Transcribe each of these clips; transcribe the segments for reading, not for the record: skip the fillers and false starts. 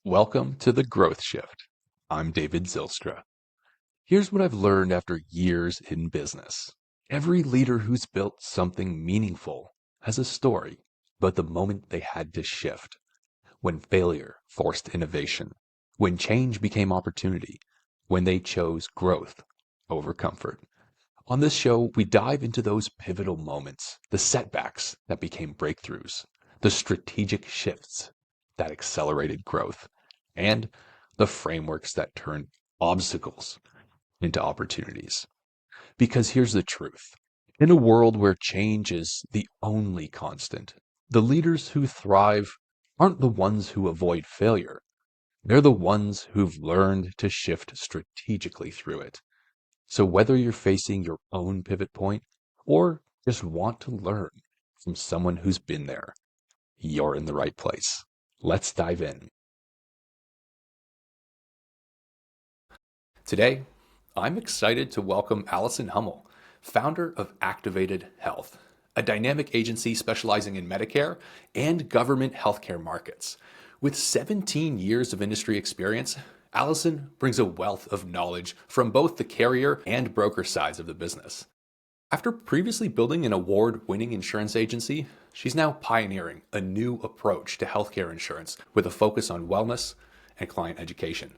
Welcome to the Growth Shift. I'm David Zilstra. Here's what I've learned after years in business. Every leader who's built something meaningful has a story, but the moment they had to shift, when failure forced innovation, when change became opportunity, when they chose growth over comfort. On this show, we dive into those pivotal moments, the setbacks that became breakthroughs, the strategic shifts that accelerated growth, and the frameworks that turn obstacles into opportunities. Because here's the truth. In a world where change is the only constant, the leaders who thrive aren't the ones who avoid failure. They're the ones who've learned to shift strategically through it. So whether you're facing your own pivot point or just want to learn from someone who's been there, you're in the right place. Let's dive in. Today, I'm excited to welcome Alison Hummel, founder of Activated Health, a dynamic agency specializing in Medicare and government healthcare markets. With 17 years of industry experience, Alison brings a wealth of knowledge from both the carrier and broker sides of the business. After previously building an award-winning insurance agency, she's now pioneering a new approach to healthcare insurance with a focus on wellness and client education.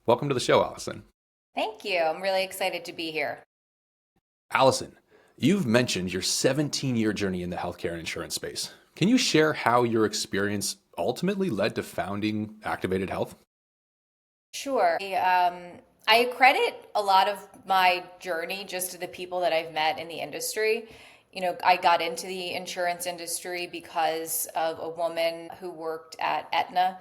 Welcome to the show, Alison. Thank you. I'm really excited to be here. Alison, you've mentioned your 17-year journey in the healthcare and insurance space. Can you share how your experience ultimately led to founding Activated Health? Sure. I credit a lot of my journey just to the people that I've met in the industry. I got into the insurance industry because of a woman who worked at Aetna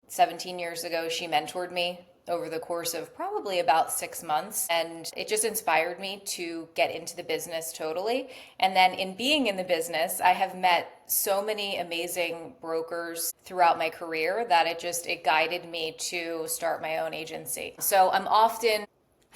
17 years ago. She mentored me over the course of probably about 6 months, and it just inspired me to get into the business totally. And then in being in the business, I have met so many amazing brokers throughout my career that it guided me to start my own agency. So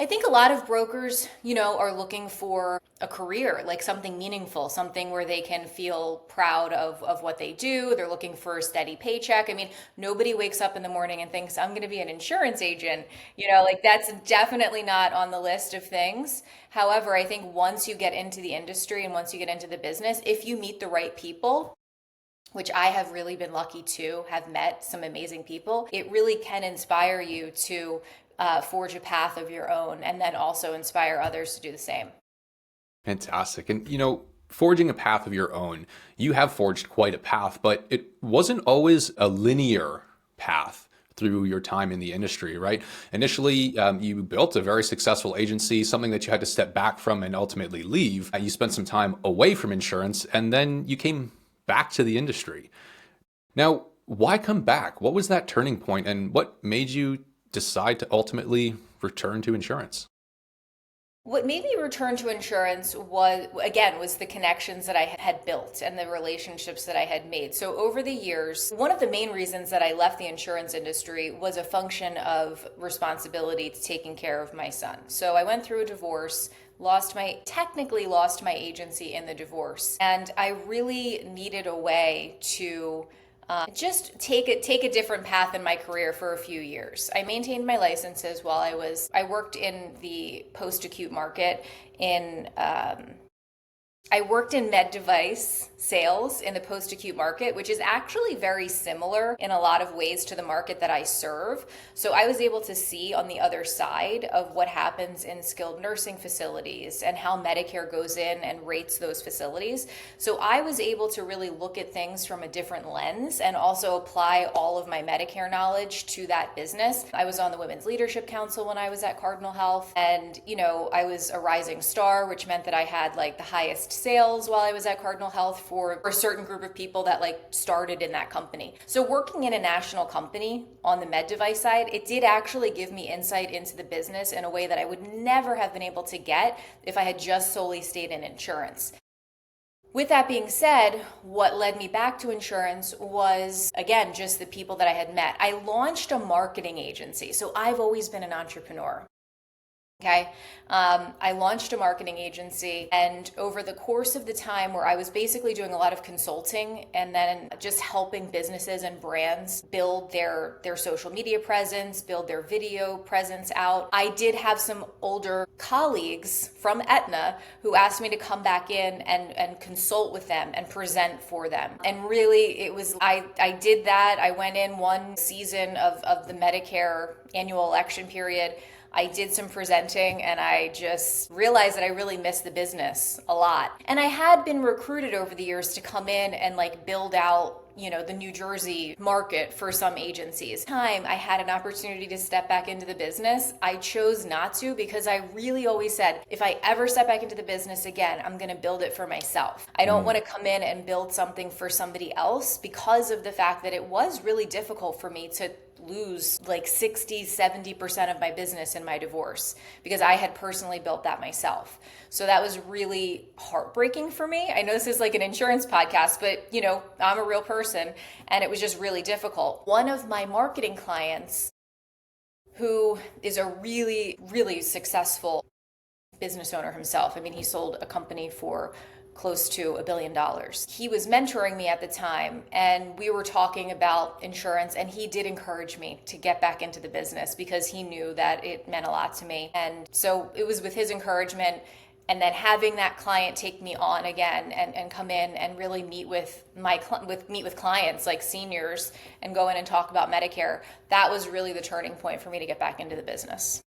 I think a lot of brokers, are looking for a career, like something meaningful, something where they can feel proud of what they do. They're looking for a steady paycheck. I mean, nobody wakes up in the morning and thinks, I'm going to be an insurance agent. Like that's definitely not on the list of things. However, I think once you get into the industry and once you get into the business, if you meet the right people, which I have really been lucky to have met some amazing people, it really can inspire you to forge a path of your own and then also inspire others to do the same. Fantastic. And, forging a path of your own, you have forged quite a path, but it wasn't always a linear path through your time in the industry, right? Initially, you built a very successful agency, something that you had to step back from and ultimately leave. You spent some time away from insurance, and then you came back to the industry. Now, why come back? What was that turning point, and what made you decide to ultimately return to insurance? What made me return to insurance was the connections that I had built and the relationships that I had made. So over the years, one of the main reasons that I left the insurance industry was a function of responsibility to taking care of my son. So I went through a divorce, technically lost my agency in the divorce, and I really needed a way to just take a different path in my career for a few years. I maintained my licenses while I worked in the post-acute market I worked in med device sales in the post-acute market, which is actually very similar in a lot of ways to the market that I serve. So I was able to see on the other side of what happens in skilled nursing facilities and how Medicare goes in and rates those facilities. So I was able to really look at things from a different lens and also apply all of my Medicare knowledge to that business. I was on the Women's Leadership Council when I was at Cardinal Health, and I was a rising star, which meant that I had like the highest sales while I was at Cardinal Health for a certain group of people that started in that company. So working in a national company on the med device side, it did actually give me insight into the business in a way that I would never have been able to get if I had just solely stayed in insurance. With that being said, what led me back to insurance was, again, just the people that I had met. I launched a marketing agency. So I've always been an entrepreneur. Okay. I launched a marketing agency, and over the course of the time where I was basically doing a lot of consulting and then just helping businesses and brands build their social media presence, build their video presence out, I did have some older colleagues from Aetna who asked me to come back in and consult with them and present for them. And really, I did that. I went in one season of the Medicare annual election period. I did some presenting, and I just realized that I really missed the business a lot. And I had been recruited over the years to come in and build out, the New Jersey market for some agencies. Time I had an opportunity to step back into the business, I chose not to, because I really always said, if I ever step back into the business again, I'm going to build it for myself. I don't want to come in and build something for somebody else, because of the fact that it was really difficult for me to lose 60-70% of my business in my divorce, because I had personally built that myself. So that was really heartbreaking for me. I know this is like an insurance podcast, but I'm a real person, and it was just really difficult. One of my marketing clients, who is a really, really successful business owner himself. I mean, he sold a company for close to $1 billion. He was mentoring me at the time, and we were talking about insurance, and he did encourage me to get back into the business because he knew that it meant a lot to me. And so it was with his encouragement, and then having that client take me on again and come in and really meet with clients like seniors and go in and talk about Medicare. That was really the turning point for me to get back into the business.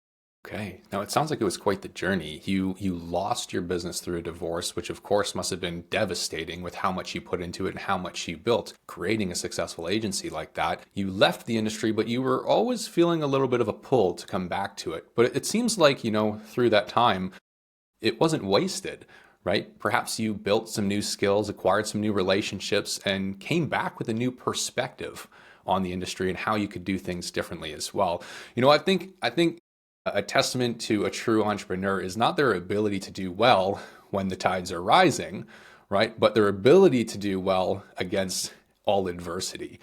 Okay. Now it sounds like it was quite the journey. You lost your business through a divorce, which of course must have been devastating with how much you put into it and how much you built creating a successful agency like that. You left the industry, but you were always feeling a little bit of a pull to come back to it. But it seems like, through that time, it wasn't wasted, right? Perhaps you built some new skills, acquired some new relationships, and came back with a new perspective on the industry and how you could do things differently as well. I think a testament to a true entrepreneur is not their ability to do well when the tides are rising, right? But their ability to do well against all adversity.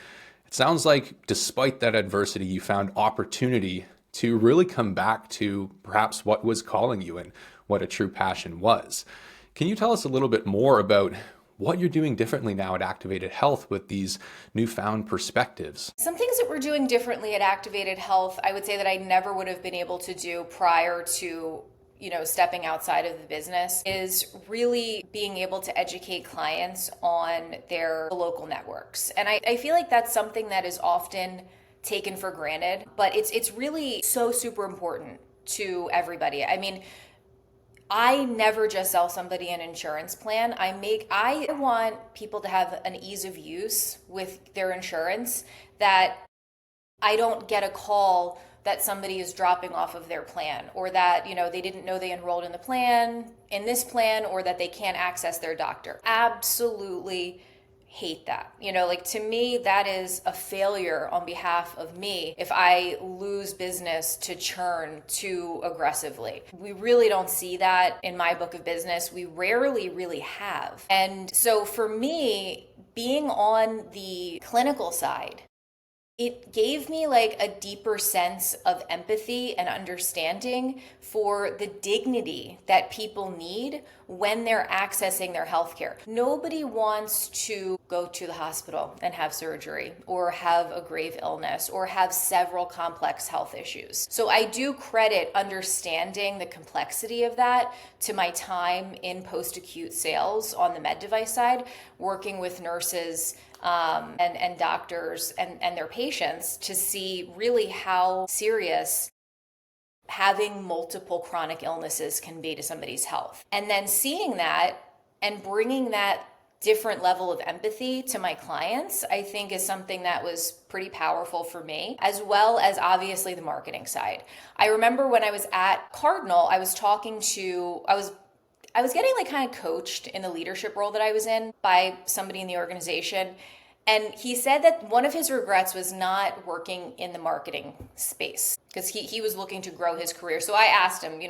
It sounds like despite that adversity, you found opportunity to really come back to perhaps what was calling you and what a true passion was. Can you tell us a little bit more about what you're doing differently now at Activated Health with these newfound perspectives? Some things that we're doing differently at Activated Health, I would say that I never would have been able to do prior to stepping outside of the business, is really being able to educate clients on their local networks. And I feel like that's something that is often taken for granted, but it's really so super important to everybody. I mean, I never just sell somebody an insurance plan. I want people to have an ease of use with their insurance, that I don't get a call that somebody is dropping off of their plan, or that, they didn't know they enrolled in this plan, or that they can't access their doctor. Absolutely hate that. To me, that is a failure on behalf of me if I lose business to churn too aggressively. We really don't see that in my book of business. We rarely really have. And so for me, being on the clinical side, it gave me a deeper sense of empathy and understanding for the dignity that people need when they're accessing their healthcare. Nobody wants to go to the hospital and have surgery, or have a grave illness, or have several complex health issues. So I do credit understanding the complexity of that to my time in post-acute sales on the med device side, working with nurses and doctors and their patients to see really how serious having multiple chronic illnesses can be to somebody's health. And then seeing that and bringing that different level of empathy to my clients, I think is something that was pretty powerful for me, as well as obviously the marketing side. I remember when I was at Cardinal, I was getting kind of coached in the leadership role that I was in by somebody in the organization. And he said that one of his regrets was not working in the marketing space, because he was looking to grow his career. So I asked him,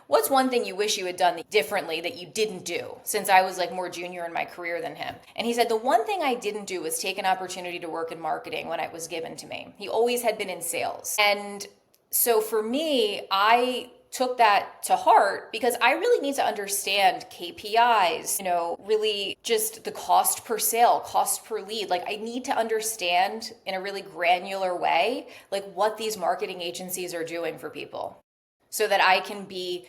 what's one thing you wish you had done differently that you didn't do, since I was more junior in my career than him? And he said, the one thing I didn't do was take an opportunity to work in marketing when it was given to me. He always had been in sales. And so for me, I took that to heart because I really need to understand KPIs, really just the cost per sale, cost per lead. Like I need to understand in a really granular way, like what these marketing agencies are doing for people so that I can be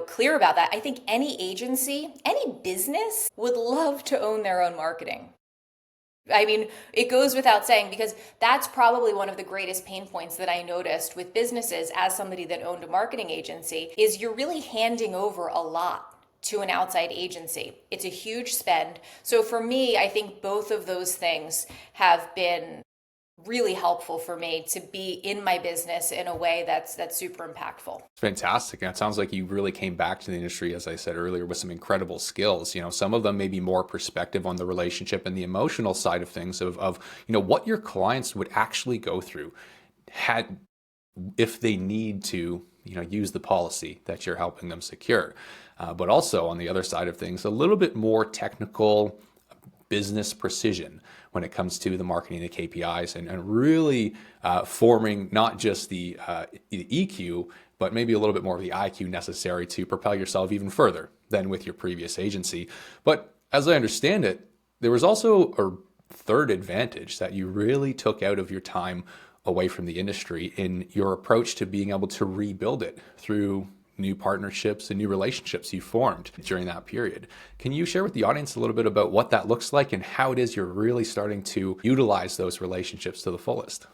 clear about that. I think any agency, any business would love to own their own marketing. I mean, it goes without saying because that's probably one of the greatest pain points that I noticed with businesses as somebody that owned a marketing agency is you're really handing over a lot to an outside agency. It's a huge spend. So for me, I think both of those things have been really helpful for me to be in my business in a way that's super impactful. Fantastic. And it sounds like you really came back to the industry, as I said earlier, with some incredible skills. Some of them may be more perspective on the relationship and the emotional side of things of what your clients would actually go through if they need to, use the policy that you're helping them secure. But also on the other side of things, a little bit more technical business precision when it comes to the marketing, the KPIs, and really forming not just the EQ, but maybe a little bit more of the IQ necessary to propel yourself even further than with your previous agency. But as I understand it, there was also a third advantage that you really took out of your time away from the industry in your approach to being able to rebuild it through new partnerships and new relationships you formed during that period. Can you share with the audience a little bit about what that looks like and how it is you're really starting to utilize those relationships to the fullest?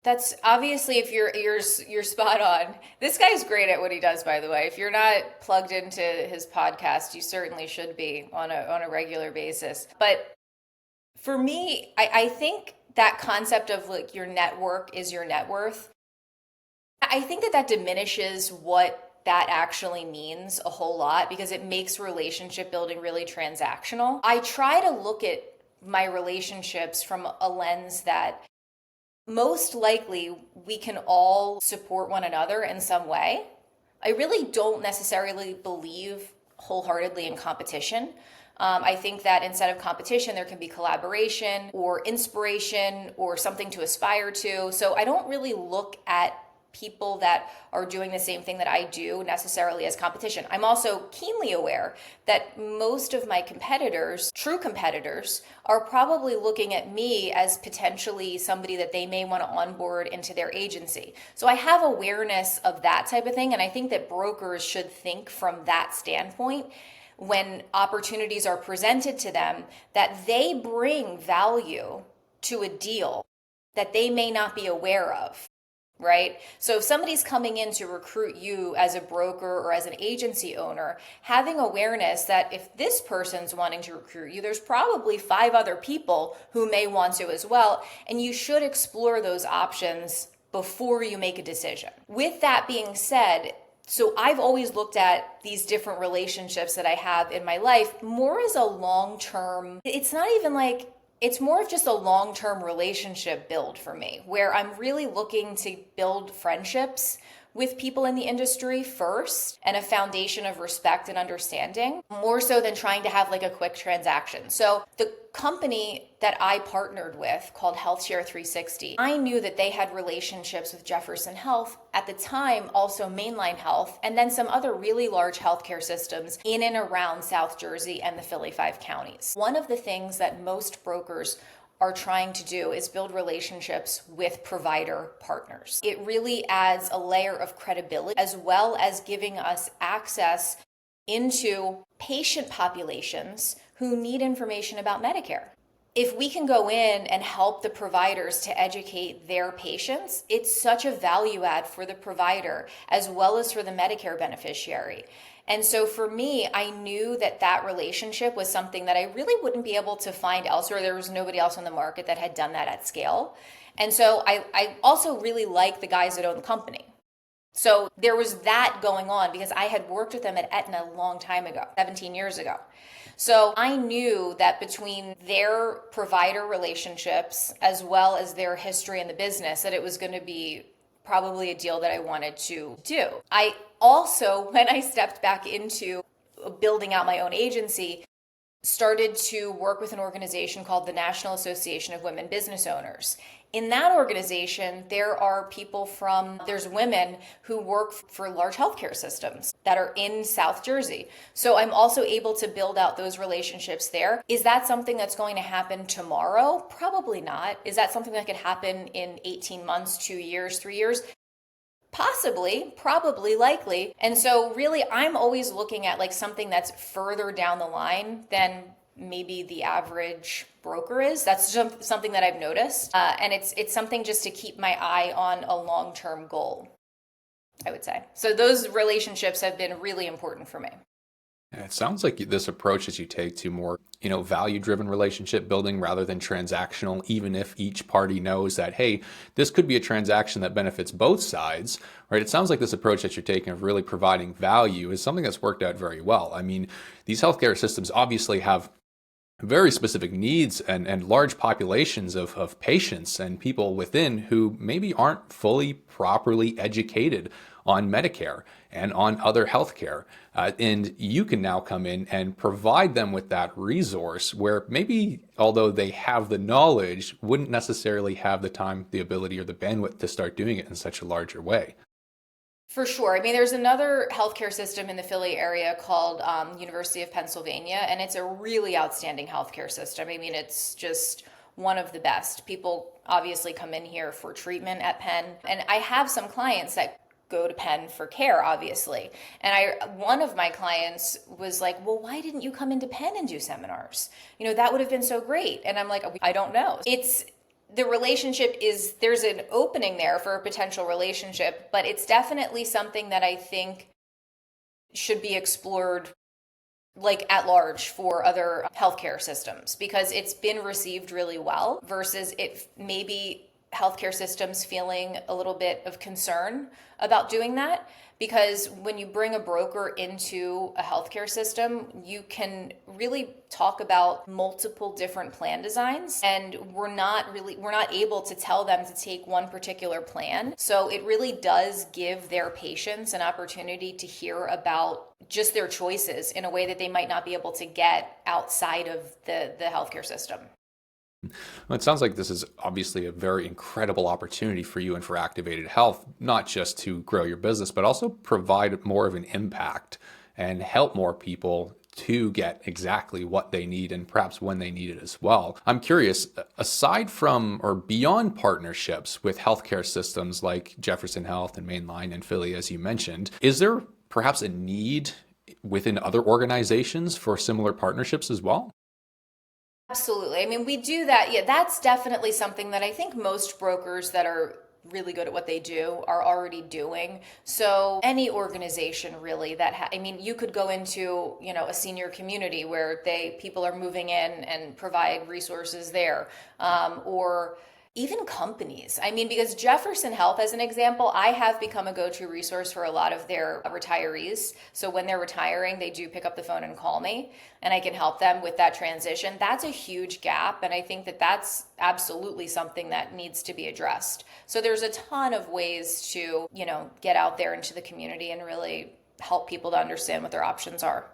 That's obviously, if you're spot on. This guy's great at what he does, by the way. If you're not plugged into his podcast, you certainly should be on a regular basis. But for me, I think that concept of like your network is your net worth, I think that diminishes what that actually means a whole lot because it makes relationship building really transactional. I try to look at my relationships from a lens that most likely we can all support one another in some way. I really don't necessarily believe wholeheartedly in competition. I think that instead of competition, there can be collaboration or inspiration or something to aspire to. So I don't really look at people that are doing the same thing that I do necessarily as competition. I'm also keenly aware that most of my competitors, true competitors, are probably looking at me as potentially somebody that they may want to onboard into their agency. So I have awareness of that type of thing, and I think that brokers should think from that standpoint when opportunities are presented to them, that they bring value to a deal that they may not be aware of. Right? So if somebody's coming in to recruit you as a broker or as an agency owner, having awareness that if this person's wanting to recruit you, there's probably 5 other people who may want to as well. And you should explore those options before you make a decision. With that being said, so I've always looked at these different relationships that I have in my life more as a long-term, it's more of just a long-term relationship build for me, where I'm really looking to build friendships with people in the industry first and a foundation of respect and understanding, more so than trying to have like a quick transaction. So the company that I partnered with called HealthShare 360, I knew that they had relationships with Jefferson Health, at the time also Mainline Health, and then some other really large healthcare systems in and around South Jersey and the Philly 5 counties. One of the things that most brokers are trying to do is build relationships with provider partners. It really adds a layer of credibility as well as giving us access into patient populations who need information about Medicare. If we can go in and help the providers to educate their patients, it's such a value add for the provider as well as for the Medicare beneficiary. And so for me, I knew that relationship was something that I really wouldn't be able to find elsewhere. There was nobody else on the market that had done that at scale. And so I also really like the guys that own the company. So there was that going on because I had worked with them at Aetna a long time ago, 17 years ago. So I knew that between their provider relationships as well as their history in the business, that it was going to be probably a deal that I wanted to do. I also, when I stepped back into building out my own agency, started to work with an organization called the National Association of Women Business Owners. In that organization, there's women who work for large healthcare systems that are in South Jersey. So I'm also able to build out those relationships there. Is that something that's going to happen tomorrow? Probably not. Is that something that could happen in 18 months, 2 years, 3 years? Possibly, probably, likely. And so really I'm always looking at like something that's further down the line than maybe the average broker is. That's something that I've noticed. And it's something just to keep my eye on a long-term goal, I would say. So those relationships have been really important for me. And it sounds like this approach that you take to more, value-driven relationship building rather than transactional, even if each party knows that, hey, this could be a transaction that benefits both sides, right? It sounds like this approach that you're taking of really providing value is something that's worked out very well. I mean, these healthcare systems obviously have very specific needs and large populations of patients and people within who maybe aren't fully properly educated on Medicare and on other healthcare. And you can now come in and provide them with that resource where maybe, although they have the knowledge, wouldn't necessarily have the time, the ability, or the bandwidth to start doing it in such a larger way. For sure. I mean, there's another healthcare system in the Philly area called University of Pennsylvania, and it's a really outstanding healthcare system. I mean, it's just one of the best. People obviously come in here for treatment at Penn, and I have some clients that go to Penn for care, obviously. And one of my clients was like, well, why didn't you come into Penn and do seminars? That would have been so great. And I'm like, I don't know. The relationship there's an opening there for a potential relationship, but it's definitely something that I think should be explored like at large for other healthcare systems because it's been received really well versus it maybe healthcare systems feeling a little bit of concern about doing that. Because when you bring a broker into a healthcare system, you can really talk about multiple different plan designs, and we're not able to tell them to take one particular plan. So it really does give their patients an opportunity to hear about just their choices in a way that they might not be able to get outside of the healthcare system. Well, it sounds like this is obviously a very incredible opportunity for you and for Activated Health, not just to grow your business, but also provide more of an impact and help more people to get exactly what they need and perhaps when they need it as well. I'm curious, aside from or beyond partnerships with healthcare systems like Jefferson Health and Mainline and Philly, as you mentioned, is there perhaps a need within other organizations for similar partnerships as well? Absolutely. I mean, we do that. Yeah, that's definitely something that I think most brokers that are really good at what they do are already doing. So any organization really I mean, you could go into, a senior community where people are moving in and provide resources there, or even companies. I mean, because Jefferson Health, as an example, I have become a go-to resource for a lot of their retirees. So when they're retiring, they do pick up the phone and call me, and I can help them with that transition. That's a huge gap, and I think that that's absolutely something that needs to be addressed. So there's a ton of ways to, get out there into the community and really help people to understand what their options are.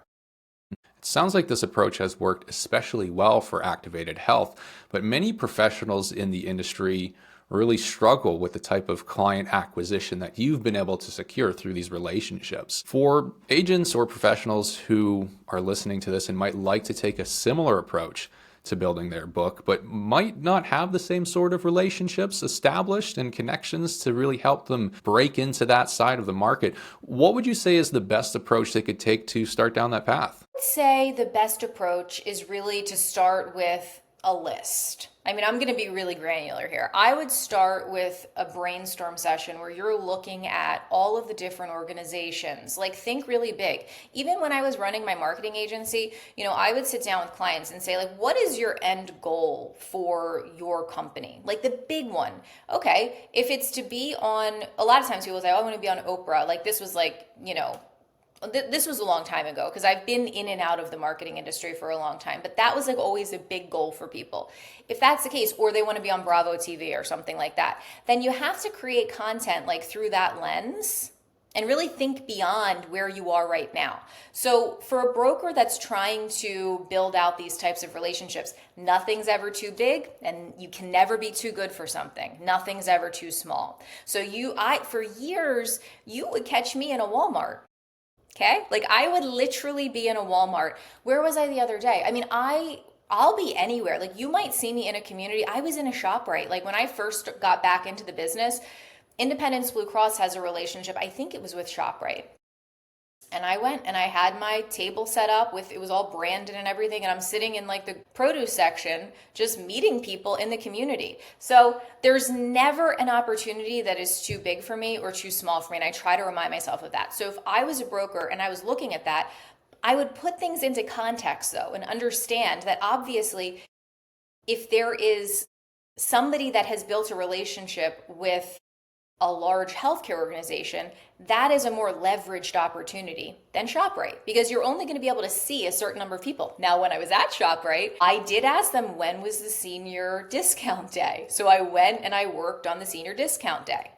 It sounds like this approach has worked especially well for Activated Health, but many professionals in the industry really struggle with the type of client acquisition that you've been able to secure through these relationships. For agents or professionals who are listening to this and might like to take a similar approach to building their book, but might not have the same sort of relationships established and connections to really help them break into that side of the market, what would you say is the best approach they could take to start down that path? I'd say the best approach is really to start with a list. I mean, I'm going to be really granular here. I would start with a brainstorm session where you're looking at all of the different organizations. Like, think really big. Even when I was running my marketing agency, I would sit down with clients and say, like, what is your end goal for your company? Like the big one. Okay, if it's to be on, a lot of times people say, oh, I want to be on Oprah. Like this was like, this was a long time ago because I've been in and out of the marketing industry for a long time, but that was like always a big goal for people. If that's the case, or they want to be on Bravo TV or something like that, then you have to create content like through that lens and really think beyond where you are right now. So, for a broker that's trying to build out these types of relationships, nothing's ever too big and you can never be too good for something. Nothing's ever too small. So, for years, you would catch me in a Walmart. Okay? Like I would literally be in a Walmart. Where was I the other day? I mean, I'll be anywhere. Like you might see me in a community. I was in a ShopRite. Like when I first got back into the business, Independence Blue Cross has a relationship. I think it was with ShopRite. And I went and I had my table set up with, it was all branded and everything. And I'm sitting in like the produce section, just meeting people in the community. So there's never an opportunity that is too big for me or too small for me. And I try to remind myself of that. So if I was a broker and I was looking at that, I would put things into context though, and understand that obviously if there is somebody that has built a relationship with a large healthcare organization, that is a more leveraged opportunity than ShopRite because you're only going to be able to see a certain number of people. Now, when I was at ShopRite, I did ask them when was the senior discount day. So I went and I worked on the senior discount day.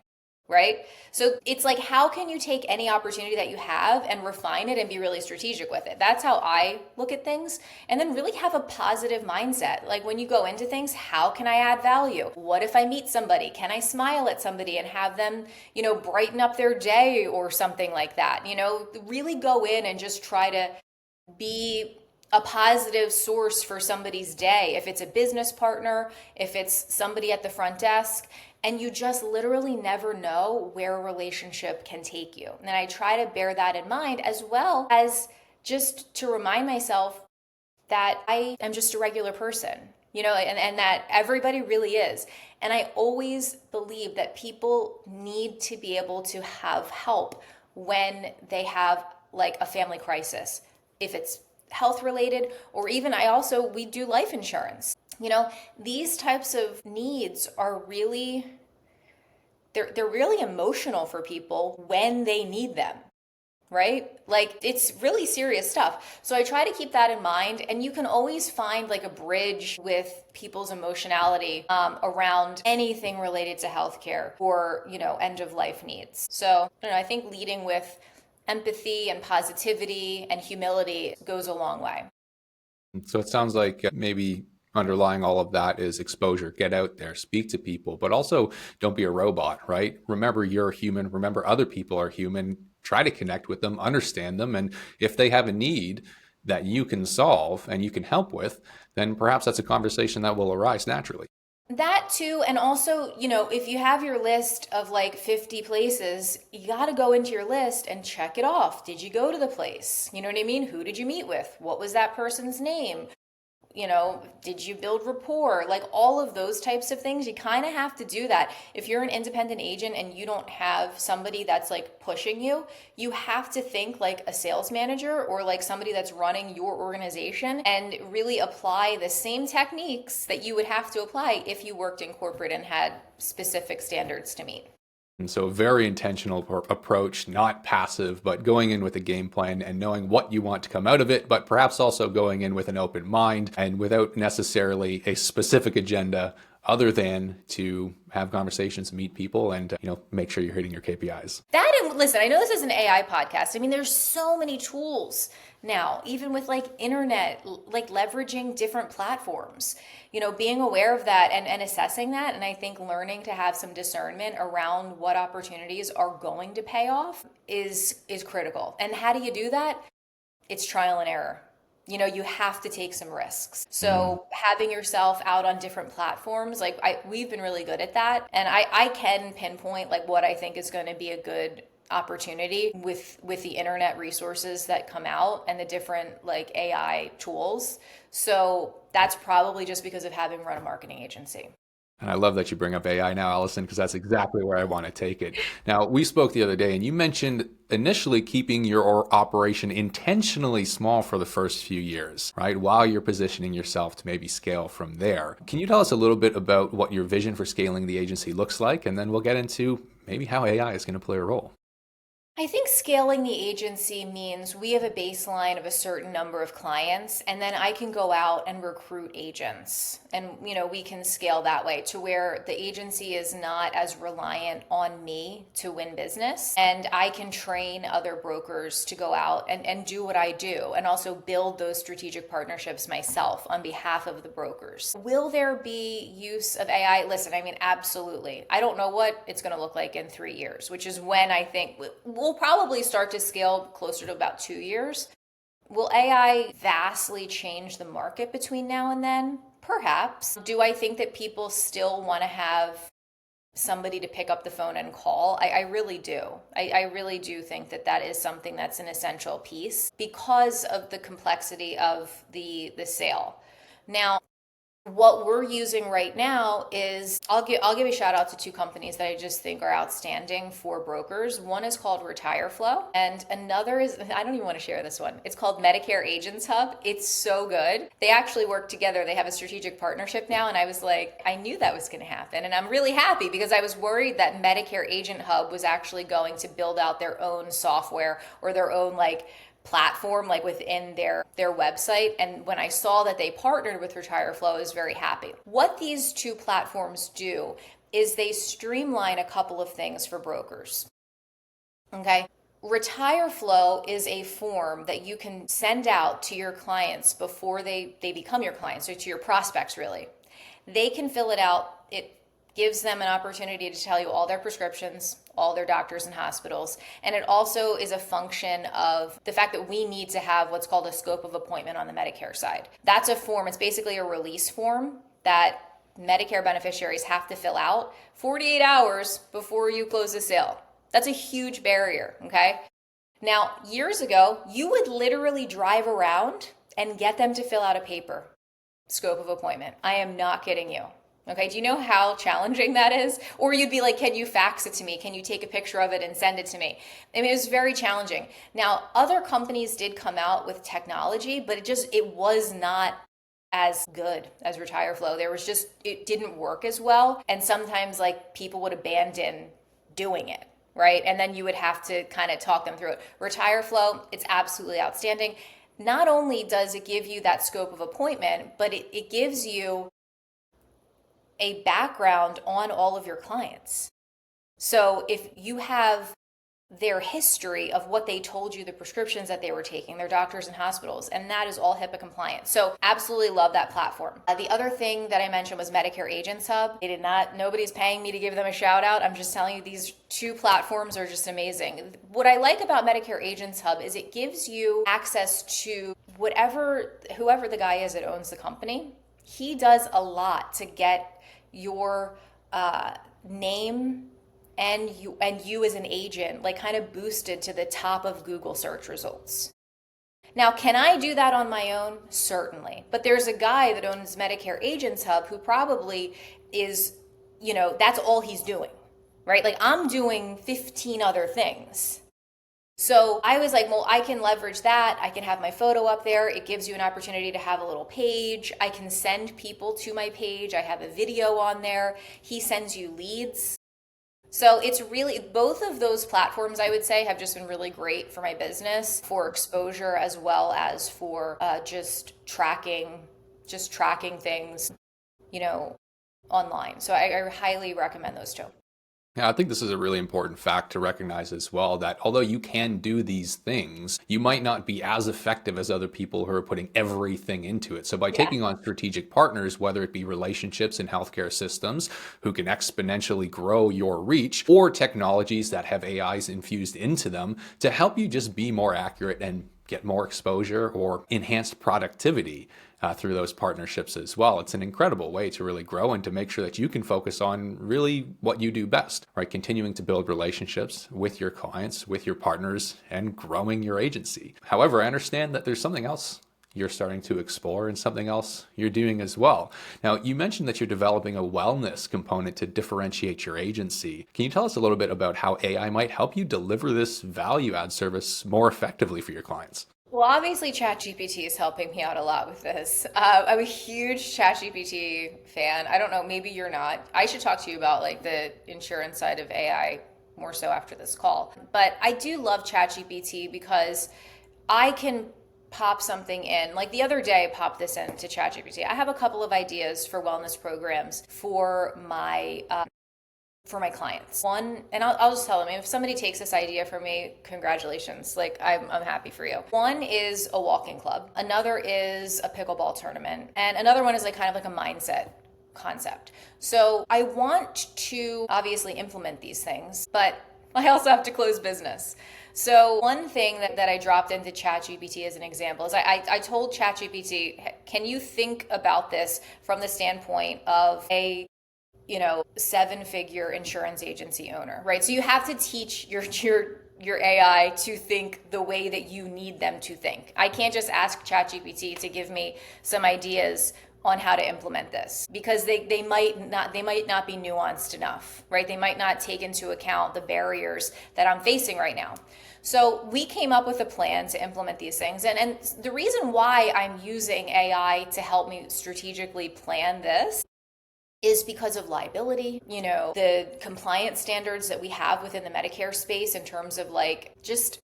Right? So it's like, how can you take any opportunity that you have and refine it and be really strategic with it? That's how I look at things. And then really have a positive mindset. Like when you go into things, how can I add value? What if I meet somebody? Can I smile at somebody and have them, brighten up their day or something like that? Really go in and just try to be a positive source for somebody's day. If it's a business partner, if it's somebody at the front desk, and you just literally never know where a relationship can take you. And I try to bear that in mind, as well as just to remind myself that I am just a regular person, and that everybody really is. And I always believe that people need to be able to have help when they have like a family crisis. If it's health related, or even we do life insurance. These types of needs are really, they're really emotional for people when they need them, right? Like it's really serious stuff. So I try to keep that in mind, and you can always find like a bridge with people's emotionality around anything related to healthcare or, end of life needs. So I think leading with empathy and positivity and humility goes a long way. So it sounds like maybe underlying all of that is exposure. Get out there, speak to people, but also don't be a robot, right? Remember you're human. Remember other people are human. Try to connect with them, understand them. And if they have a need that you can solve and you can help with, then perhaps that's a conversation that will arise naturally. That too, and also, if you have your list of like 50 places, you got to go into your list and check it off. Did you go to the place? You know what I mean? Who did you meet with? What was that person's name? Did you build rapport? Like all of those types of things, you kind of have to do that. If you're an independent agent and you don't have somebody that's like pushing you, you have to think like a sales manager or like somebody that's running your organization and really apply the same techniques that you would have to apply if you worked in corporate and had specific standards to meet. And so a very intentional approach, not passive, but going in with a game plan and knowing what you want to come out of it, but perhaps also going in with an open mind and without necessarily a specific agenda other than to have conversations, meet people, and make sure you're hitting your KPIs. Listen, I know this is an AI podcast. I mean, there's so many tools now, even with like internet, like leveraging different platforms, being aware of that and assessing that. And I think learning to have some discernment around what opportunities are going to pay off is critical. And how do you do that? It's trial and error. You have to take some risks. So having yourself out on different platforms, we've been really good at that. And I can pinpoint like what I think is going to be a good opportunity with the internet resources that come out and the different like AI tools. So that's probably just because of having run a marketing agency. And I love that you bring up AI now, Alison, because that's exactly where I want to take it. Now, we spoke the other day and you mentioned initially keeping your operation intentionally small for the first few years, right? While you're positioning yourself to maybe scale from there. Can you tell us a little bit about what your vision for scaling the agency looks like? And then we'll get into maybe how AI is going to play a role. I think scaling the agency means we have a baseline of a certain number of clients, and then I can go out and recruit agents. And, we can scale that way to where the agency is not as reliant on me to win business. And I can train other brokers to go out and do what I do, and also build those strategic partnerships myself on behalf of the brokers. Will there be use of AI? Listen, absolutely. I don't know what it's going to look like in 3 years, which is when I think we'll probably start to scale closer to about 2 years. Will AI vastly change the market between now and then? Perhaps. Do I think that people still want to have somebody to pick up the phone and call? I really do. I really do think that that is something that's an essential piece because of the complexity of the sale. Now, what we're using right now is I'll give a shout out to two companies that I just think are outstanding for brokers. One is called RetireFlow, and another is, I don't even want to share this one. It's called Medicare Agents Hub. It's so good. They actually work together. They have a strategic partnership now, and I was like, I knew that was going to happen, and I'm really happy because I was worried that Medicare Agent Hub was actually going to build out their own software or their own platform within their website. And when I saw that they partnered with RetireFlow, I was very happy. What these two platforms do is they streamline a couple of things for brokers. Okay. RetireFlow is a form that you can send out to your clients before they become your clients, or to your prospects really. They can fill it out. It gives them an opportunity to tell you all their prescriptions, all their doctors and hospitals. And it also is a function of the fact that we need to have what's called a scope of appointment on the Medicare side. That's a form, it's basically a release form that Medicare beneficiaries have to fill out 48 hours before you close the sale. That's a huge barrier, okay? Now, years ago, you would literally drive around and get them to fill out a paper scope of appointment. I am not kidding you. Okay, do you know how challenging that is? Or you'd be like, can you fax it to me? Can you take a picture of it and send it to me? It was very challenging. Now, other companies did come out with technology, but it was not as good as RetireFlow. It didn't work as well. And sometimes people would abandon doing it, right? And then you would have to kind of talk them through it. RetireFlow, it's absolutely outstanding. Not only does it give you that scope of appointment, but it gives you a background on all of your clients. So if you have their history of what they told you, the prescriptions that they were taking, their doctors and hospitals, and that is all HIPAA compliant. So absolutely love that platform. The other thing that I mentioned was Medicare Agents Hub. Nobody's paying me to give them a shout out. I'm just telling you, these two platforms are just amazing. What I like about Medicare Agents Hub is it gives you access to whoever the guy is that owns the company. He does a lot to get your name and you as an agent kind of boosted to the top of Google search results. Now, can I do that on my own? Certainly. But there's a guy that owns Medicare Agents Hub who probably is, that's all he's doing, right? I'm doing 15 other things. So I was like, well, I can leverage that. I can have my photo up there. It gives you an opportunity to have a little page. I can send people to my page. I have a video on there. He sends you leads. So it's really, both of those platforms, I would say, have just been really great for my business, for exposure as well as for just tracking things, online. So I highly recommend those two. Yeah, I think this is a really important fact to recognize as well, that although you can do these things, you might not be as effective as other people who are putting everything into it. So by taking on strategic partners, whether it be relationships in healthcare systems who can exponentially grow your reach, or technologies that have AIs infused into them to help you just be more accurate and get more exposure or enhanced productivity through those partnerships as well. It's an incredible way to really grow and to make sure that you can focus on really what you do best, right? Continuing to build relationships with your clients, with your partners, and growing your agency. However, I understand that there's something else you're starting to explore and something else you're doing as well. Now, you mentioned that you're developing a wellness component to differentiate your agency. Can you tell us a little bit about how AI might help you deliver this value add service more effectively for your clients? Well, obviously ChatGPT is helping me out a lot with this. I'm a huge ChatGPT fan. I don't know, maybe you're not. I should talk to you about the insurance side of AI more so after this call. But I do love ChatGPT because I can pop something in. Like the other day, I popped this into ChatGPT. I have a couple of ideas for wellness programs for my clients. One, and I'll just tell them, if somebody takes this idea from me, congratulations. Like I'm happy for you. One is a walking club. Another is a pickleball tournament. And another one is like kind of like a mindset concept. So I want to obviously implement these things, but I also have to close business. So one thing that I dropped into ChatGPT as an example is I told ChatGPT, can you think about this from the standpoint of a 7-figure insurance agency owner, right? So you have to teach your AI to think the way that you need them to think. I can't just ask ChatGPT to give me some ideas on how to implement this because they might not be nuanced enough, right? They might not take into account the barriers that I'm facing right now. So we came up with a plan to implement these things. And the reason why I'm using AI to help me strategically plan this is because of liability, the compliance standards that we have within the Medicare space in terms of like just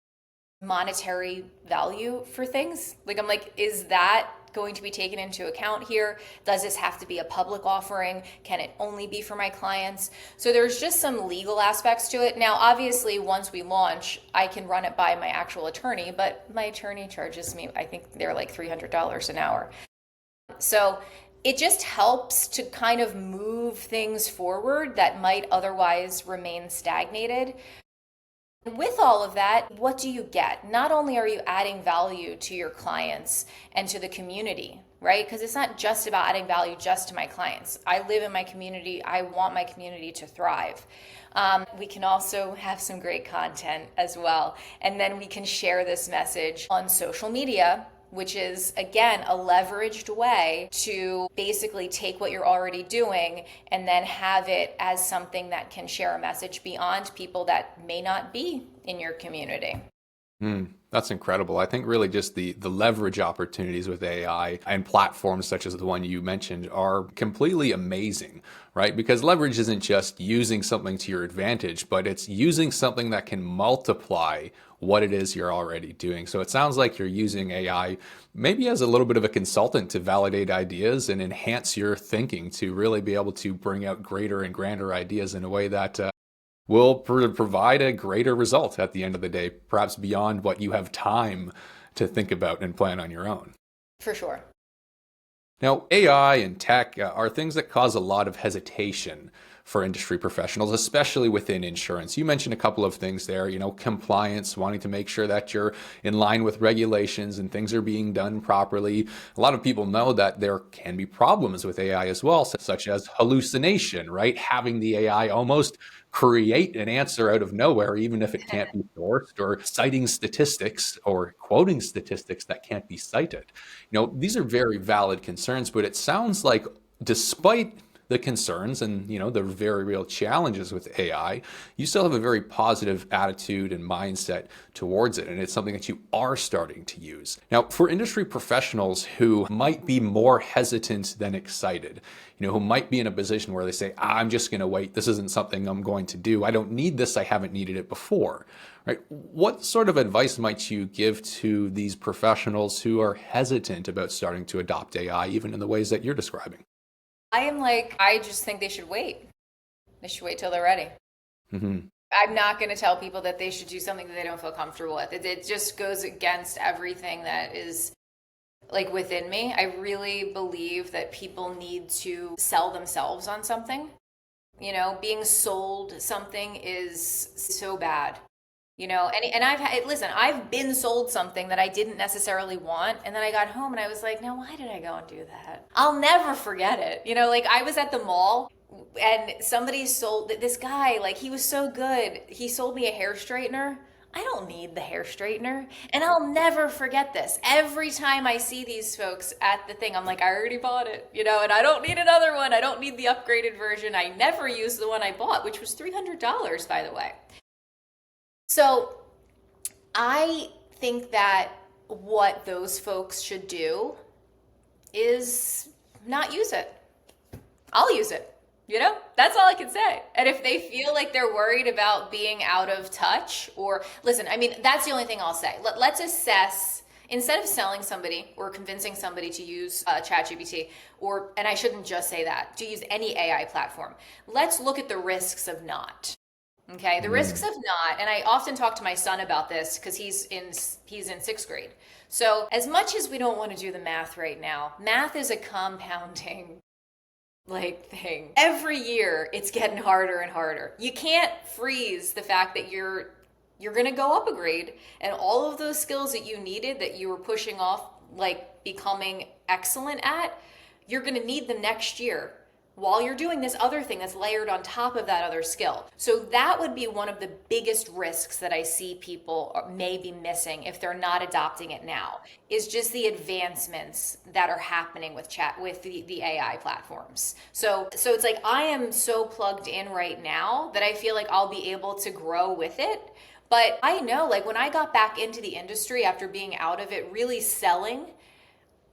monetary value for things. Like I'm like, is that going to be taken into account here? Does this have to be a public offering? Can it only be for my clients? So there's just some legal aspects to it. Now, obviously, once we launch, I can run it by my actual attorney, but my attorney charges me, I think they're like $300 an hour. So it just helps to kind of move things forward that might otherwise remain stagnated. With all of that, what do you get? Not only are you adding value to your clients and to the community, right? Because it's not just about adding value just to my clients. I live in my community. I want my community to thrive. We can also have some great content as well. And then we can share this message on social media, which is, again, a leveraged way to basically take what you're already doing and then have it as something that can share a message beyond people that may not be in your community. That's incredible. I think really just the leverage opportunities with AI and platforms such as the one you mentioned are completely amazing, right? Because leverage isn't just using something to your advantage, but it's using something that can multiply what it is you're already doing. So it sounds like you're using AI maybe as a little bit of a consultant to validate ideas and enhance your thinking to really be able to bring out greater and grander ideas in a way that will provide a greater result at the end of the day, perhaps beyond what you have time to think about and plan on your own. For sure. Now, AI and tech are things that cause a lot of hesitation for industry professionals, especially within insurance. You mentioned a couple of things there, compliance, wanting to make sure that you're in line with regulations and things are being done properly. A lot of people know that there can be problems with AI as well, such as hallucination, right? Having the AI almost create an answer out of nowhere, even if it can't be sourced, or citing statistics or quoting statistics that can't be cited. These are very valid concerns, but it sounds like despite the concerns and the very real challenges with AI, you still have a very positive attitude and mindset towards it, and it's something that you are starting to use. Now, for industry professionals who might be more hesitant than excited, who might be in a position where they say, I'm just going to wait, this isn't something I'm going to do, I don't need this, I haven't needed it before, right? What sort of advice might you give to these professionals who are hesitant about starting to adopt AI, even in the ways that you're describing? I just think they should wait. They should wait till they're ready. Mm-hmm. I'm not going to tell people that they should do something that they don't feel comfortable with. It just goes against everything that is like within me. I really believe that people need to sell themselves on something. Being sold something is so bad. And I've been sold something that I didn't necessarily want. And then I got home and I was like, now why did I go and do that? I'll never forget it. Like I was at the mall and somebody sold this guy, like he was so good. He sold me a hair straightener. I don't need the hair straightener. And I'll never forget this. Every time I see these folks at the thing, I'm like, I already bought it, and I don't need another one. I don't need the upgraded version. I never used the one I bought, which was $300, by the way. So I think that what those folks should do is not use it. I'll use it. That's all I can say. And if they feel like they're worried about being out of touch, or listen, I mean, that's the only thing I'll say. Let's assess instead of selling somebody or convincing somebody to use ChatGPT, and I shouldn't just say that, to use any AI platform. Let's look at the risks of not. Okay, the risks of not, and I often talk to my son about this because he's in sixth grade. So as much as we don't want to do the math right now, math is a compounding thing. Every year it's getting harder and harder. You can't freeze the fact that you're going to go up a grade, and all of those skills that you needed that you were pushing off, like becoming excellent at, you're going to need them next year while you're doing this other thing that's layered on top of that other skill. So that would be one of the biggest risks that I see people may be missing if they're not adopting it now, is just the advancements that are happening with the AI platforms. So it's like I am so plugged in right now that I feel like I'll be able to grow with it. But I know, like, when I got back into the industry after being out of it, really selling,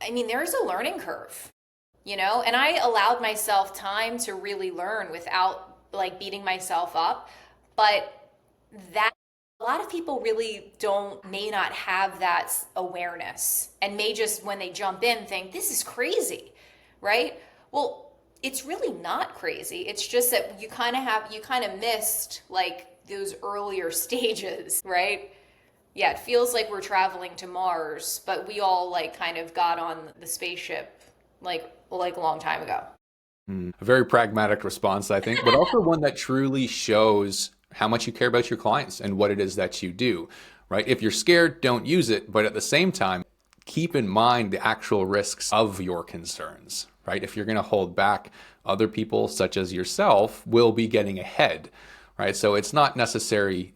I mean, there's a learning curve. And I allowed myself time to really learn without like beating myself up. But that a lot of people really may not have that awareness, and may just, when they jump in, think this is crazy, right? Well, it's really not crazy. It's just that you kind of missed like those earlier stages, right? Yeah, it feels like we're traveling to Mars, but we all like kind of got on the spaceship like a long time ago. A very pragmatic response, I think, but also one that truly shows how much you care about your clients and what it is that you do, right? If you're scared, don't use it. But at the same time, keep in mind the actual risks of your concerns, right? If you're going to hold back, other people, such as yourself, will be getting ahead. Right. So it's not necessarily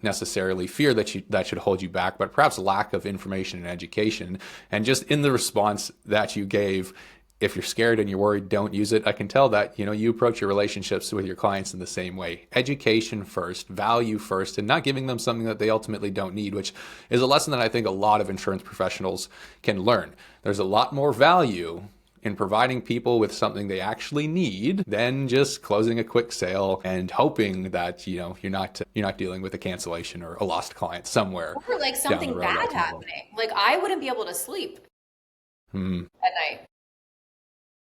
fear that should hold you back, but perhaps lack of information and education. And just in the response that you gave, if you're scared and you're worried, don't use it. I can tell that, you approach your relationships with your clients in the same way. Education first, value first, and not giving them something that they ultimately don't need, which is a lesson that I think a lot of insurance professionals can learn. There's a lot more value in providing people with something they actually need than just closing a quick sale and hoping that, you're not dealing with a cancellation or a lost client somewhere. Or like something bad happening. Like I wouldn't be able to sleep at night.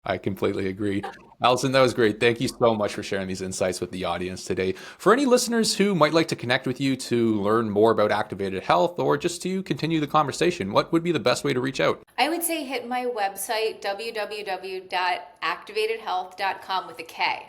I completely agree. Alison, that was great. Thank you so much for sharing these insights with the audience today. For any listeners who might like to connect with you to learn more about Activated Health or just to continue the conversation, what would be the best way to reach out? I would say hit my website, www.activatedhealth.com with a K.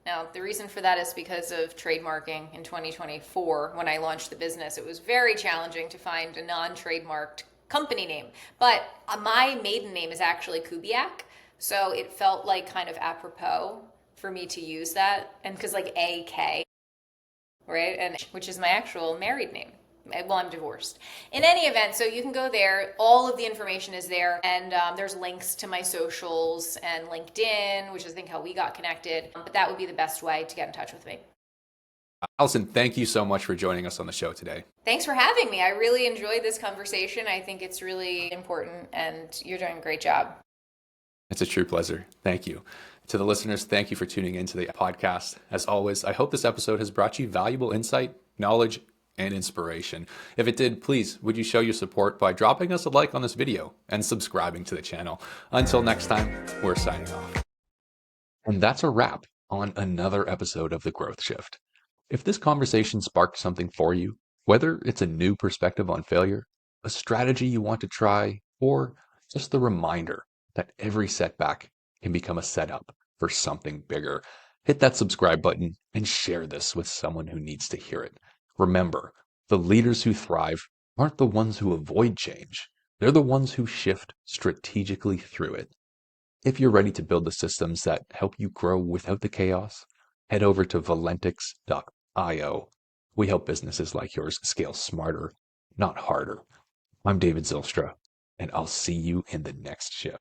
Now, the reason for that is because of trademarking in 2024. When I launched the business, it was very challenging to find a non-trademarked company name. But my maiden name is actually Kubiak. So it felt like kind of apropos for me to use that. And because like AK, right? And which is my actual married name. Well, I'm divorced. In any event, so you can go there. All of the information is there. And there's links to my socials and LinkedIn, which is I think how we got connected. But that would be the best way to get in touch with me. Alison, thank you so much for joining us on the show today. Thanks for having me. I really enjoyed this conversation. I think it's really important and you're doing a great job. It's a true pleasure. Thank you. To the listeners, thank you for tuning into the podcast. As always, I hope this episode has brought you valuable insight, knowledge, and inspiration. If it did, please, would you show your support by dropping us a like on this video and subscribing to the channel. Until next time, we're signing off. And that's a wrap on another episode of The Growth Shift. If this conversation sparked something for you, whether it's a new perspective on failure, a strategy you want to try, or just the reminder that every setback can become a setup for something bigger, hit that subscribe button and share this with someone who needs to hear it. Remember, the leaders who thrive aren't the ones who avoid change. They're the ones who shift strategically through it. If you're ready to build the systems that help you grow without the chaos, head over to valentix.io. We help businesses like yours scale smarter, not harder. I'm David Zylstra, and I'll see you in the next shift.